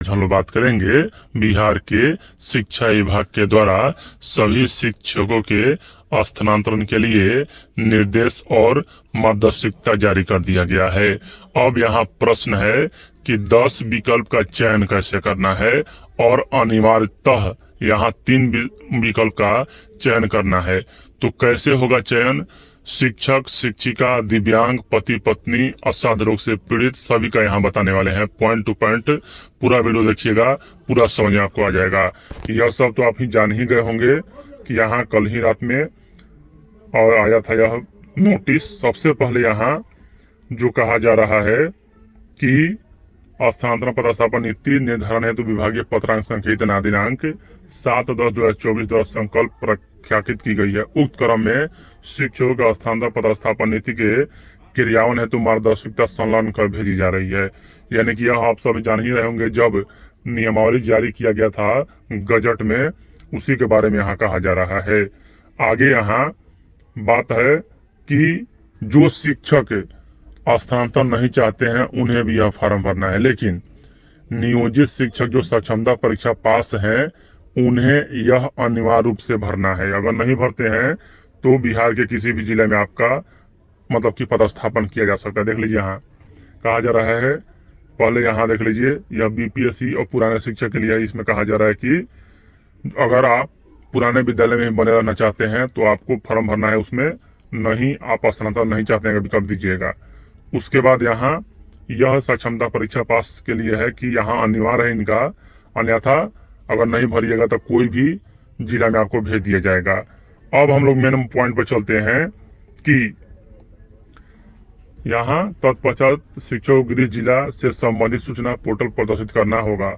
हम लोग बात करेंगे बिहार के शिक्षा विभाग के द्वारा सभी शिक्षकों के स्थानांतरण के लिए निर्देश और मार्गदर्शिका जारी कर दिया गया है। अब यहाँ प्रश्न है कि 10 विकल्प का चयन कैसे करना है और अनिवार्यतः यहाँ 3 विकल्प का चयन करना है। तो कैसे होगा चयन? शिक्षक, शिक्षिका, दिव्यांग, पति पत्नी, असाध्य रोग से पीड़ित, सभी का यहाँ बताने वाले हैं। पॉइंट टू पॉइंट पूरा वीडियो देखिएगा, पूरा समझ आपको आ जाएगा। यह सब तो आप ही जान ही गए होंगे कि यहाँ कल ही रात में और आया था यह नोटिस। सबसे पहले यहाँ जो कहा जा रहा है कि स्थानांतरण पदस्थापन नीति निर्धारण हेतु विभागीय पत्रांक संख्या दिनांक 7/10/2024 द्वारा संकल्प प्रख्यापित की गई है। उक्त क्रम में शिक्षकों के स्थानांतरण पदस्थापन नीति के क्रियान्वयन हेतु मार्गदर्शिका संलग्न कर भेजी जा रही है। यानी कि यह आप सब जान ही रहे होंगे, जब नियमावली जारी किया गया था गजट में, उसी के बारे में यहाँ कहा जा रहा है। आगे यहाँ बात है कि जो शिक्षक स्थानांतरण नहीं चाहते हैं उन्हें भी यह फॉर्म भरना है, लेकिन नियोजित शिक्षक जो सक्षमता परीक्षा पास हैं उन्हें यह अनिवार्य रूप से भरना है। अगर नहीं भरते हैं तो बिहार के किसी भी जिले में आपका मतलब कि पदस्थापन किया जा सकता है। देख लीजिए यहाँ कहा जा रहा है, पहले यहाँ देख लीजिए, यह बीपीएससी और पुराने शिक्षक के लिए है। इसमें कहा जा रहा है कि अगर आप पुराने विद्यालय में बने रहना चाहते हैं तो आपको फॉर्म भरना है, उसमें नहीं आप स्थानांतरण नहीं चाहते हैं विकल्प दीजिएगा। उसके बाद यहाँ यह सक्षमता परीक्षा पास के लिए है कि यहाँ अनिवार्य है इनका, अन्यथा अगर नहीं भरिएगा तो कोई भी जिला में आपको भेज दिया जाएगा। अब हम लोग मेन पॉइंट पर चलते हैं कि यहाँ तत्पश्चात शिक्षक गृह जिला से संबंधित सूचना पोर्टल प्रदर्शित करना होगा।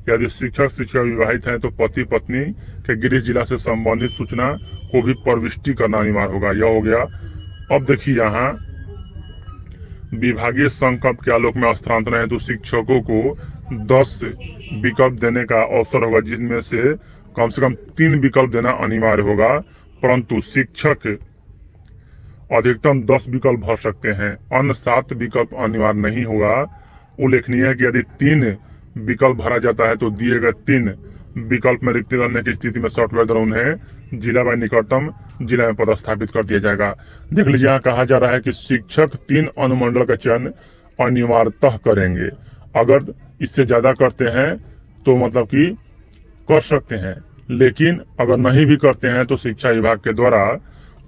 यदि शिक्षक शिक्षिका विवाहित हैं तो पति पत्नी के गृह जिला से संबंधित सूचना को भी प्रविष्टि करना अनिवार्य होगा। यह हो गया। अब देखिए यहाँ विभागीय संकल्प के आलोक में स्थानांतरण हेतु शिक्षकों को 10 विकल्प देने का अवसर होगा, जिसमें से कम 3 विकल्प देना अनिवार्य होगा, परंतु शिक्षक अधिकतम 10 विकल्प भर सकते हैं। अन्य 7 विकल्प अनिवार्य नहीं होगा। उल्लेखनीय है कि यदि 3 विकल्प भरा जाता है तो दिए गए 3 विकल्प में रिक्त रहने की स्थिति में सॉफ्टवेयर द्वारा उन्हें जिला व निकटतम जिला में पदस्थापित कर दिया जाएगा। देख लीजिए यहाँ कहा जा रहा है कि शिक्षक 3 अनुमंडल का चयन अनिवार्यतः करेंगे। अगर इससे ज्यादा करते हैं तो मतलब कि कर सकते हैं, लेकिन अगर नहीं भी करते हैं तो शिक्षा विभाग के द्वारा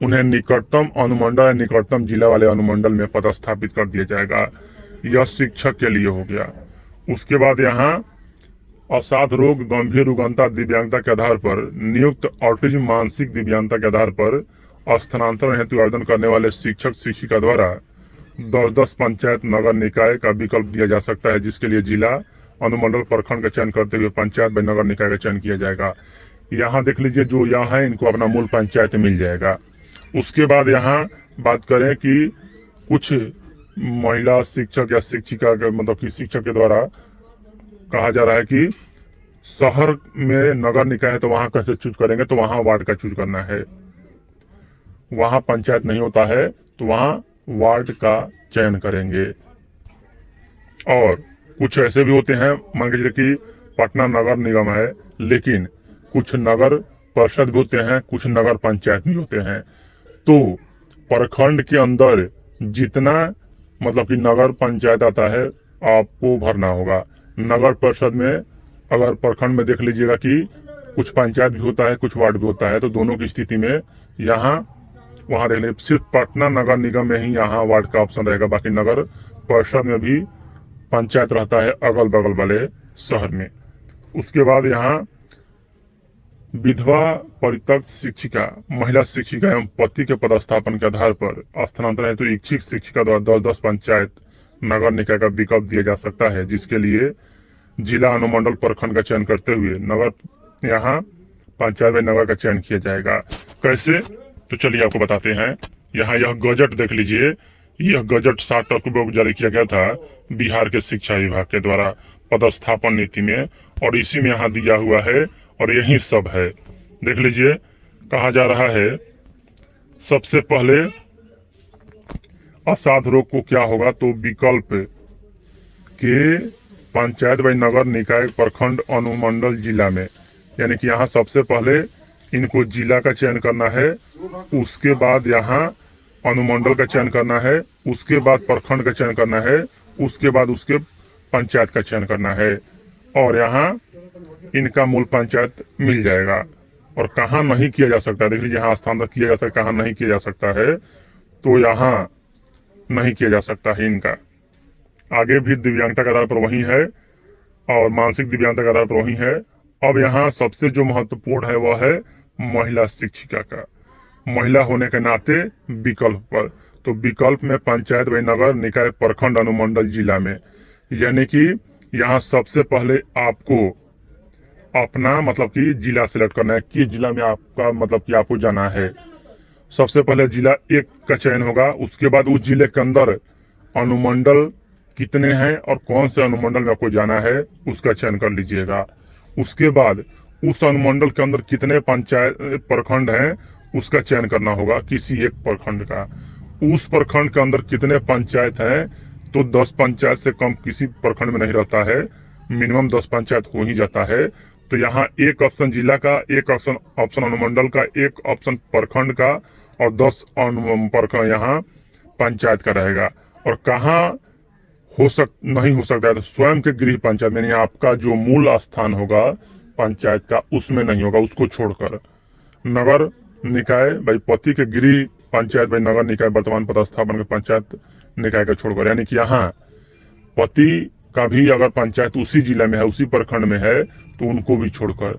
उन्हें निकटतम अनुमंडल या निकटतम जिला वाले अनुमंडल में पदस्थापित कर दिया जाएगा। यह शिक्षक के लिए हो गया। उसके बाद यहाँ असाध्य रोग, गंभीर रुग्णता, दिव्यांगता के आधार पर नियुक्त ऑटिज्म, मानसिक दिव्यांगता के आधार पर स्थानांतरण हेतु आवेदन करने वाले शिक्षक शिक्षिका द्वारा 10-10 पंचायत नगर निकाय का विकल्प दिया जा सकता है, जिसके लिए जिला, अनुमंडल, प्रखंड का चयन करते हुए पंचायत व नगर निकाय का चयन किया जाएगा। यहाँ देख लीजिए जो यहाँ है इनको अपना मूल पंचायत मिल जाएगा। उसके बाद यहाँ बात करें कि कुछ महिला शिक्षक या शिक्षिका के मतलब कि शिक्षक के द्वारा कहा जा रहा है कि शहर में नगर निकाय है तो वहां कैसे चूज करेंगे, तो वहां वार्ड का चूज करना है। वहां पंचायत नहीं होता है तो वहां वार्ड का चयन करेंगे। और कुछ ऐसे भी होते हैं, मान लीजिए कि पटना नगर निगम है, लेकिन कुछ नगर परिषद भी होते हैं, कुछ नगर पंचायत भी होते हैं। तो प्रखंड के अंदर जितना मतलब कि नगर पंचायत आता है आपको भरना होगा। नगर परिषद में अगर प्रखंड में देख लीजिएगा कि कुछ पंचायत भी होता है, कुछ वार्ड भी होता है, तो दोनों की स्थिति में यहाँ वहां देख लीजिए सिर्फ पटना नगर निगम में ही यहाँ वार्ड का ऑप्शन रहेगा। बाकी नगर परिषद में भी पंचायत रहता है अगल बगल वाले शहर में। उसके बाद यहाँ विधवा, परित्यक्त शिक्षिका, महिला शिक्षिका एवं पति के पदस्थापन के आधार पर स्थानांतरण हेतु इच्छुक शिक्षिका द्वारा 10-10 पंचायत नगर निकाय का विकल्प दिया जा सकता है, जिसके लिए जिला, अनुमंडल, प्रखंड का चयन करते हुए नगर यहाँ पंचायत व नगर का चयन किया जाएगा। कैसे, तो चलिए आपको बताते हैं। यहाँ यह गजट देख लीजिए, यह गजट 7 अक्टूबर को जारी किया गया था बिहार के शिक्षा विभाग के द्वारा पदस्थापन नीति में, और इसी में यहाँ दिया हुआ है और यही सब है। देख लीजिए कहा जा रहा है सबसे पहले असाध्य रोग को क्या होगा, तो विकल्प के पंचायत व नगर निकाय प्रखंड अनुमंडल जिला में, यानी कि यहाँ सबसे पहले इनको जिला का चयन करना है, उसके बाद यहाँ अनुमंडल का चयन करना है, उसके बाद प्रखंड का चयन करना है, उसके बाद उसके पंचायत का चयन करना है, और यहाँ इनका मूल पंचायत मिल जाएगा। और कहाँ नहीं किया जा सकता, देखिए यहाँ स्थानांतरण किया जा सकता है, कहाँ नहीं किया जा सकता है, तो यहाँ नहीं किया जा सकता है इनका। आगे भी दिव्यांगता के आधार पर वही है और मानसिक दिव्यांगता के आधार पर वही है। अब यहाँ सबसे जो महत्वपूर्ण है वह है महिला शिक्षिका का, महिला होने के नाते विकल्प पर। तो विकल्प में पंचायत व नगर निकाय प्रखंड अनुमंडल जिला में, यानी कि यहाँ सबसे पहले आपको अपना मतलब कि जिला सिलेक्ट करना है, किस जिला में आपका मतलब कि आपको जाना है। सबसे पहले जिला 1 का चयन होगा, उसके बाद उस जिले के अंदर अनुमंडल कितने हैं और कौन से अनुमंडल में आपको जाना है उसका चयन कर लीजिएगा। उसके बाद उस अनुमंडल के अंदर कितने पंचायत प्रखंड हैं उसका चयन करना होगा, किसी एक प्रखंड का। उस प्रखंड के अंदर कितने पंचायत हैं, तो 10 पंचायत से कम किसी प्रखंड में नहीं रहता है, मिनिमम 10 पंचायत हो ही जाता है। तो यहाँ एक ऑप्शन जिला का, एक ऑप्शन अनुमंडल का, एक ऑप्शन प्रखंड का और 10 प्रखंड यहाँ पंचायत का रहेगा। और कहाँ नहीं हो सकता है, तो स्वयं के गृह पंचायत यानी आपका जो मूल स्थान होगा पंचायत का उसमें नहीं होगा, उसको छोड़कर। नगर निकाय भाई पति के गृह पंचायत भाई नगर निकाय वर्तमान पदस्थापन के पंचायत निकाय का छोड़कर, यानी कि यहाँ पति का भी अगर पंचायत उसी जिला में है, उसी प्रखंड में है, तो उनको भी छोड़कर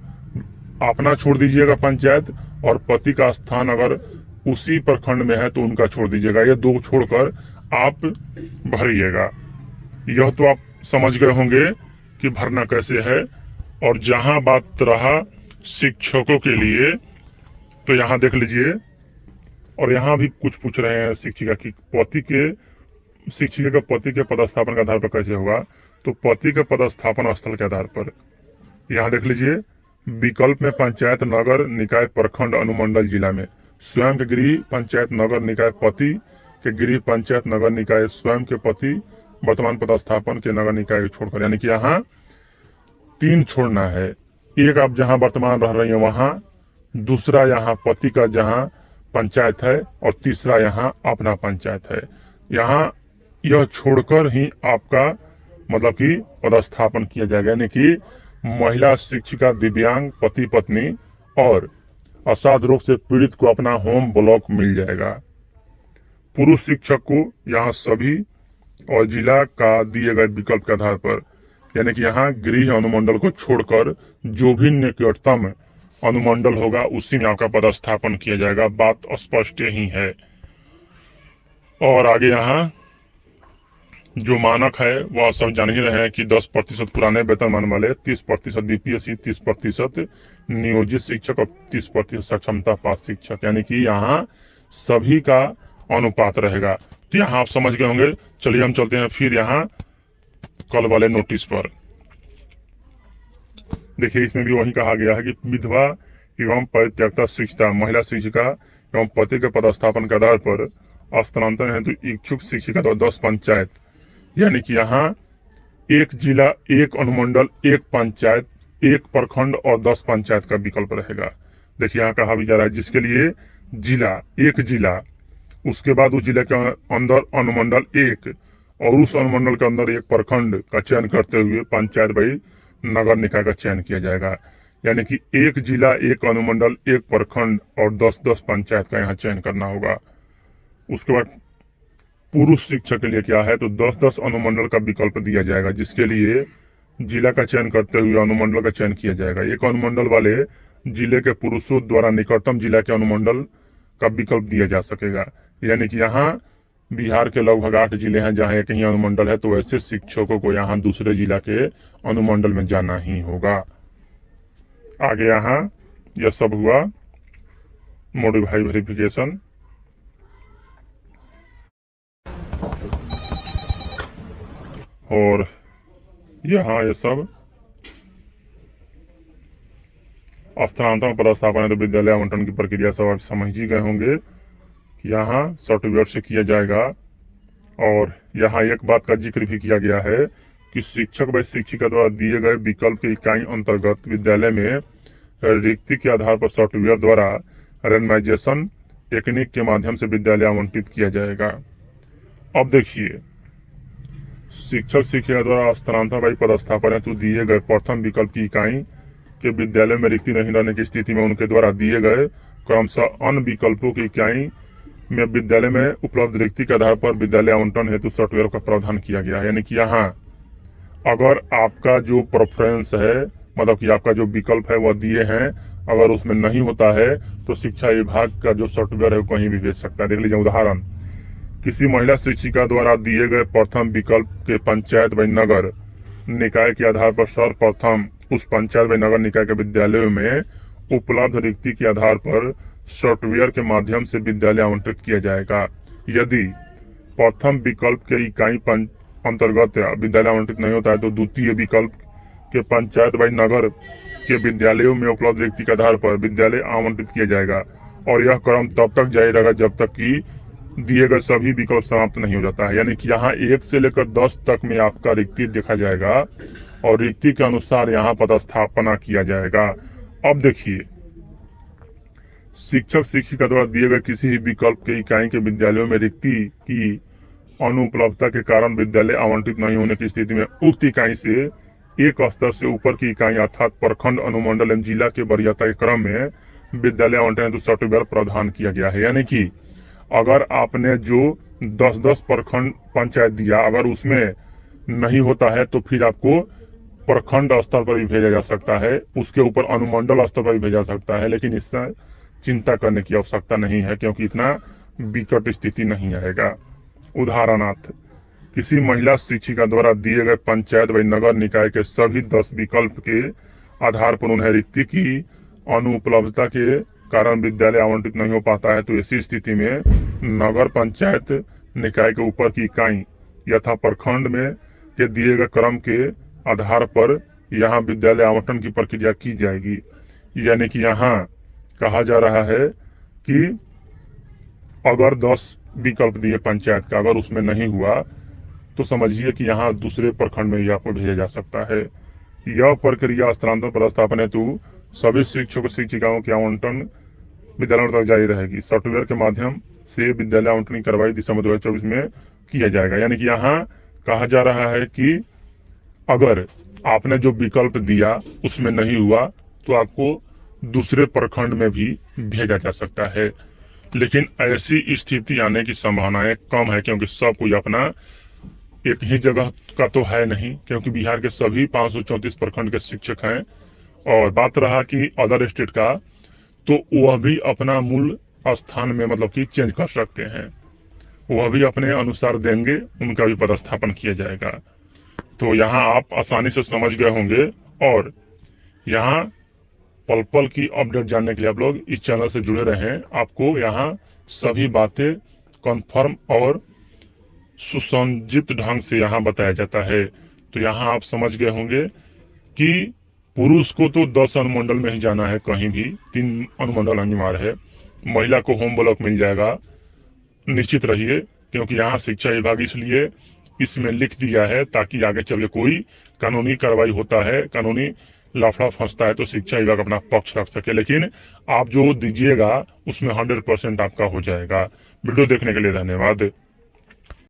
अपना छोड़ दीजिएगा पंचायत, और पति का स्थान अगर उसी प्रखंड में है तो उनका छोड़ दीजिएगा। ये 2 छोड़कर आप भरिएगा। यह तो आप समझ गए होंगे कि भरना कैसे है। और जहां बात रहा शिक्षकों के लिए, तो यहाँ देख लीजिए, और यहाँ भी कुछ पूछ रहे हैं शिक्षिका की शिक्षिका का पति के पदस्थापन के आधार पर कैसे होगा। तो पति के पदस्थापन स्थल के आधार पर यहाँ देख लीजिए, विकल्प में पंचायत नगर निकाय प्रखंड अनुमंडल जिला में, स्वयं के गृह पंचायत नगर निकाय पति के गृह पंचायत नगर निकाय स्वयं के पति वर्तमान पदस्थापन के नगर निकाय छोड़कर, यानी कि यहाँ 3 छोड़ना है। एक आप जहाँ वर्तमान रह रही है वहां, दूसरा यहाँ पति का जहाँ पंचायत है, और तीसरा यहाँ अपना पंचायत है। यहाँ यह छोड़कर ही आपका मतलब कि पदस्थापन किया जाएगा, यानी कि महिला शिक्षिका, दिव्यांग, पति पत्नी और असाध रोग से पीड़ित को अपना होम ब्लॉक मिल जाएगा। पुरुष शिक्षक को यहाँ सभी और जिला का दिए गए विकल्प के आधार पर, यानी कि यहाँ गृह अनुमंडल को छोड़कर जो भी निकटतम अनुमंडल होगा उसी में आपका पदस्थापन किया जाएगा। बात स्पष्ट ही है। और आगे यहाँ जो मानक है वह सब जान ही रहे हैं कि 10% पुराने वेतनमान वाले, 30% बीपीएससी, 30% नियोजित शिक्षक और 30% सक्षमता पास शिक्षक, यानी कि यहाँ सभी का अनुपात रहेगा। तो यहाँ आप समझ गए होंगे। चलिए हम चलते हैं फिर यहाँ कल वाले नोटिस पर। देखिए इसमें भी वही कहा गया है कि विधवा एवं परित्यक्ता शिक्षिका, महिला शिक्षिका एवं पति के पदस्थापन के आधार पर स्थानांतरण हेतु इच्छुक शिक्षिका तो 10 पंचायत, यानी कि यहाँ 1 जिला, 1 अनुमंडल, 1 पंचायत, 1 प्रखंड और 10 पंचायत का विकल्प रहेगा। देखिए यहाँ कहा भी जा रहा है जिसके लिए जिला 1 जिला, उसके बाद उस जिले के अंदर अनुमंडल 1 और उस अनुमंडल के अंदर 1 प्रखंड का चयन करते हुए पंचायत भाई नगर निकाय का चयन किया जाएगा। यानी कि 1 जिला, 1 अनुमंडल, 1 प्रखंड और 10-10 पंचायत का यहाँ चयन करना होगा। उसके बाद पुरुष शिक्षक के लिए क्या है, तो 10-10 अनुमंडल का विकल्प दिया जाएगा, जिसके लिए जिला का चयन करते हुए अनुमंडल का चयन किया जाएगा। 1 अनुमंडल वाले जिले के पुरुषों द्वारा निकटतम जिला के अनुमंडल का विकल्प दिया जा सकेगा। यानी कि यहाँ बिहार के लगभग 8 जिले हैं जहाँ एक ही अनुमंडल है, तो ऐसे शिक्षकों को यहाँ दूसरे जिला के अनुमंडल में जाना ही होगा। आगे यहाँ यह सब हुआ मॉडिफाई वेरिफिकेशन। और यहाँ ये सब स्थानांतरण पदस्थापन है तो विद्यालय आवंटन की प्रक्रिया सब आप समझ ही गए होंगे कि यहाँ सॉफ्टवेयर से किया जाएगा। और यहाँ एक बात का जिक्र भी किया गया है कि शिक्षक व शिक्षिका द्वारा दिए गए विकल्प की इकाई अंतर्गत विद्यालय में रिक्ति के आधार पर सॉफ्टवेयर द्वारा रैंडमाइजेशन टेक्निक के माध्यम से विद्यालय आवंटित किया जाएगा। अब देखिए, शिक्षक शिक्षिका द्वारा स्थानांतरण व पदस्थापन हेतु दिए गए प्रथम विकल्प की इकाई के विद्यालय में रिक्ति नहीं रहने की स्थिति में उनके द्वारा दिए गए क्रमशः अन्य विकल्पों की इकाई में विद्यालय में उपलब्ध रिक्ति के आधार पर विद्यालय आवंटन हेतु सॉफ्टवेयर का प्रावधान किया गया है। यानी कि यहाँ अगर आपका जो प्रेफरेंस है, मतलब कि आपका जो विकल्प है वह दिए हैं, अगर उसमें नहीं होता है तो शिक्षा विभाग का जो सॉफ्टवेयर है वो कहीं भी भेज सकता है। देख लीजिए उदाहरण, किसी महिला शिक्षिका द्वारा दिए गए प्रथम विकल्प के पंचायत व नगर निकाय के आधार पर सर्वप्रथम उस पंचायत व नगर निकाय के विद्यालयों में उपलब्ध रिक्ति के आधार पर सॉफ्टवेयर के माध्यम से विद्यालय आवंटित किया जाएगा। यदि प्रथम विकल्प के इकाई अंतर्गत विद्यालय आवंटित नहीं होता है तो द्वितीय विकल्प के पंचायत व नगर के विद्यालयों में उपलब्ध रिक्ति के आधार पर विद्यालय आवंटित किया जाएगा और यह क्रम तब तक जारी रहेगा जब तक कि दिए गए सभी विकल्प समाप्त नहीं हो जाता है। यानी कि यहाँ 1 से लेकर 10 तक में आपका रिक्ति देखा जाएगा और रिक्ति के अनुसार यहाँ पदस्थापना किया जाएगा। अब देखिए, शिक्षक शिक्षिका द्वारा दिए गए किसी भी विकल्प के इकाई के विद्यालयों में रिक्ति की अनुपलब्धता के कारण विद्यालय आवंटित नहीं होने की स्थिति में उक्त इकाई से एक स्तर से ऊपर की इकाई अर्थात प्रखंड, अनुमंडल एवं जिला के वरीयता के क्रम में विद्यालय आवंटन हेतु सॉफ्टवेयर प्रावधान किया गया है। यानी कि अगर आपने जो 10-10 प्रखंड पंचायत दिया, अगर उसमें नहीं होता है तो फिर आपको प्रखंड स्तर पर भी भेजा जा सकता है, उसके ऊपर अनुमंडल स्तर पर भी भेजा जा सकता है, लेकिन इससे चिंता करने की आवश्यकता नहीं है क्योंकि इतना विकट स्थिति नहीं आएगा। उदाहरणार्थ, किसी महिला शिक्षिका द्वारा दिए गए पंचायत व नगर निकाय के सभी 10 विकल्प के आधार पर उन्हें रिक्ति की अनुपलब्धता के कारण विद्यालय आवंटित नहीं हो पाता है तो ऐसी स्थिति में नगर पंचायत निकाय के ऊपर की इकाई यथा प्रखंड में के दिए गए क्रम के आधार पर यहाँ विद्यालय आवंटन की प्रक्रिया की जाएगी। यानी कि यहाँ कहा जा रहा है कि अगर 10 विकल्प दिए पंचायत का, अगर उसमें नहीं हुआ तो समझिए कि यहाँ दूसरे प्रखंड में ही आपको भेजा जा सकता है। यह प्रक्रिया स्थानांतरण पदस्थापन हेतु सभी शिक्षक शिक्षिकाओं के आवंटन विद्यालयों तक जारी रहेगी। सॉफ्टवेयर के माध्यम से विद्यालय आवंटन की कार्रवाई दिसंबर 2024 में किया जाएगा। यानी कि यहाँ कहा जा रहा है कि अगर आपने जो विकल्प दिया उसमें नहीं हुआ तो आपको दूसरे प्रखंड में भी भेजा जा सकता है, लेकिन ऐसी स्थिति आने की संभावनाएं कम है क्योंकि सब कोई अपना एक ही जगह का तो है नहीं, क्योंकि बिहार के सभी 534 प्रखंड के शिक्षक हैं। और बात रहा कि अदर स्टेट का, तो वह भी अपना मूल स्थान में मतलब कि चेंज कर सकते हैं, वह भी अपने अनुसार देंगे, उनका भी पदस्थापन किया जाएगा। तो यहाँ आप आसानी से समझ गए होंगे और यहाँ पल पल की अपडेट जानने के लिए आप लोग इस चैनल से जुड़े रहें। आपको यहाँ सभी बातें कंफर्म और सुसंजित ढंग से यहाँ बताया जाता है। तो यहाँ आप समझ गए होंगे कि पुरुष को तो 10 अनुमंडल में ही जाना है, कहीं भी 3 अनुमंडल अनिवार्य है। महिला को होम ब्लॉक मिल जाएगा, निश्चित रहिए, क्योंकि यहाँ शिक्षा विभाग इसलिए इसमें लिख दिया है ताकि आगे चल के कोई कानूनी कार्रवाई होता है, कानूनी लफड़ा फंसता है तो शिक्षा विभाग अपना पक्ष रख सके। लेकिन आप जो दीजिएगा उसमें 100% आपका हो जाएगा। वीडियो देखने के लिए धन्यवाद।